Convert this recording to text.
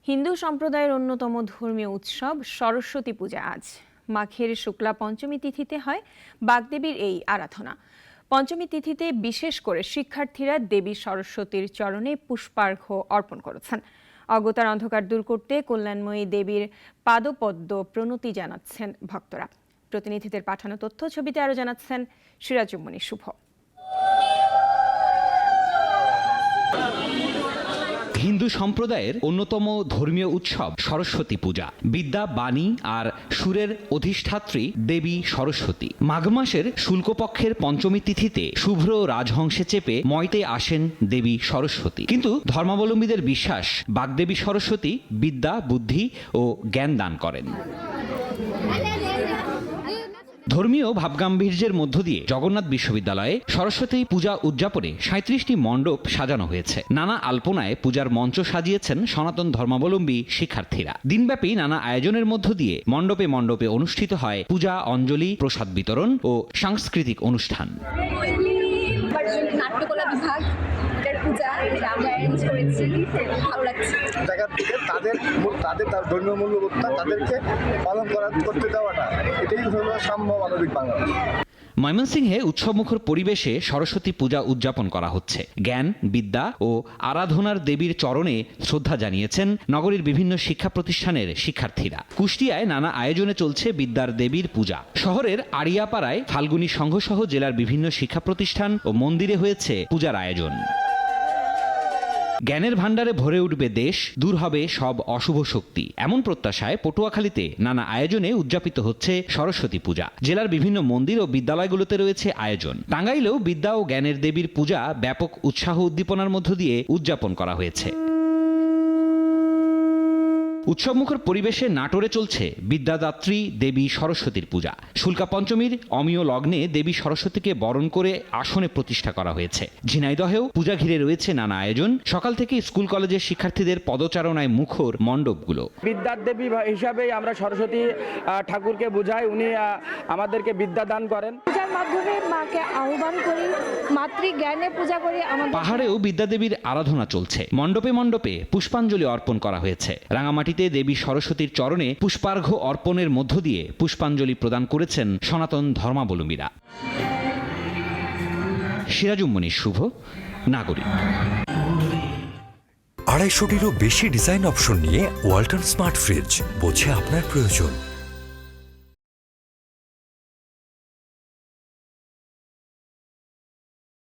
হিন্দু সম্প্রদায়ের অন্যতম ধর্মীয় উৎসব সরস্বতী পূজা আজ মাঘের শুক্লা পঞ্চমী তিথিতে হয় বাগদেবীর এই আরাধনা। পঞ্চমী তিথিতে বিশেষ করে শিক্ষার্থীরা দেবী সরস্বতীর চরণে পুষ্পার্ঘ্য অর্পণ করেছেন। অজ্ঞতার অন্ধকার দূর করতে কল্যাণময়ী দেবীর পাদপদ্ম প্রণতি জানাচ্ছেন ভক্তরা। প্রতিনিধিদের পাঠানো তথ্য ছবিতে আরও জানাচ্ছেন সিরাজুম্মনি শুভ। হিন্দু সম্প্রদায়ের অন্যতম ধর্মীয় উৎসব সরস্বতী পূজা। বিদ্যা, বাণী আর সুরের অধিষ্ঠাত্রী দেবী সরস্বতী। মাঘ মাসের শুল্কপক্ষের পঞ্চমী তিথিতে শুভ্র রাজহংসে চেপে ময়তে আসেন দেবী সরস্বতী। কিন্তু ধর্মাবলম্বীদের বিশ্বাস, বাগদেবী সরস্বতী বিদ্যা, বুদ্ধি ও জ্ঞান দান করেন। ধর্মীয় ভাবগাম্ভীর্যের মধ্য দিয়ে জগন্নাথ বিশ্ববিদ্যালয়ে সরস্বতী পূজা উদযাপনে ৩৭টি মণ্ডপ সাজানো হয়েছে। নানা আলপনায় পূজার মঞ্চ সাজিয়েছেন সনাতন ধর্মাবলম্বী শিক্ষার্থীরা। দিনব্যাপী নানা আয়োজনের মধ্য দিয়ে মণ্ডপে মণ্ডপে অনুষ্ঠিত হয় পূজা, অঞ্জলি, প্রসাদ বিতরণ ও সাংস্কৃতিক অনুষ্ঠান। নাট্যকলা বিভাগ পূজা আমরা অ্যারেঞ্জ করেছি, ভালো লাগছে। তাদের ধর্মীয় মূল্যবোধটা তাদেরকে পালন করতে দেওয়াটা, এটাই হলো সাম্য মানবিক বাংলাদেশ। ময়মনসিংহে উৎসবমুখর পরিবেশে সরস্বতী পূজা উদযাপন করা হচ্ছে। জ্ঞান, বিদ্যা ও আরাধনার দেবীর চরণে শ্রদ্ধা জানিয়েছেন নগরীর বিভিন্ন শিক্ষা প্রতিষ্ঠানের শিক্ষার্থীরা। কুষ্টিয়ায় নানা আয়োজনে চলছে বিদ্যার দেবীর পূজা। শহরের আড়িয়াপাড়ায় ফাল্গুনী সংঘসহ জেলার বিভিন্ন শিক্ষা প্রতিষ্ঠান ও মন্দিরে হয়েছে পূজার আয়োজন। জ্ঞানের ভাণ্ডারে ভরে উঠবে দেশ, দূর হবে সব অশুভ শক্তি, এমন প্রত্যাশায় পটুয়াখালীতে নানা আয়োজনে উদযাপিত হচ্ছে সরস্বতী পূজা। জেলার বিভিন্ন মন্দির ও বিদ্যালয়গুলোতে রয়েছে আয়োজন। টাঙ্গাইলেও বিদ্যা ও জ্ঞানের দেবীর পূজা ব্যাপক উৎসাহ উদ্দীপনার মধ্য দিয়ে উদযাপন করা হয়েছে। উৎসবমুখর পরিবেশে নাটোরে চলছে বিদ্যাদাত্রী দেবী সরস্বতীর পূজা। শুল্কা পঞ্চমীর অমীয় লগ্নে দেবী সরস্বতীকে বরণ করে আসনে প্রতিষ্ঠা করা হয়েছে। ঝিনাইদহেও পূজা ঘিরে রয়েছে নানা আয়োজন। সকাল থেকে স্কুল কলেজের শিক্ষার্থীদের পদচারণায় মুখর মণ্ডপগুলো। বিদ্যার দেবী হিসাবেই আমরা সরস্বতী ঠাকুরকে বুঝাই, উনি আমাদেরকে বিদ্যা দান করেন। পূজার মাধ্যমে মাকে আহ্বান করি, মাতৃজ্ঞানে পূজা করি। পাহাড়েও বিদ্যাদেবীর আরাধনা চলছে। মণ্ডপে মণ্ডপে পুষ্পাঞ্জলি অর্পণ করা হয়েছে। রাঙামাটিতে দেবী সরস্বতীর চরণে পুষ্পার্ঘ্য অর্পণের মধ্য দিয়ে পুষ্পাঞ্জলি প্রদান করেছেন সনাতন ধর্মাবলম্বীরা। সিরাজুম্মনি শুভ, নাগরিক। ২৫০টিরও বেশি ডিজাইন অপশন নিয়ে ওয়ালটন স্মার্ট ফ্রিজ, বোঝে আপনার প্রয়োজন।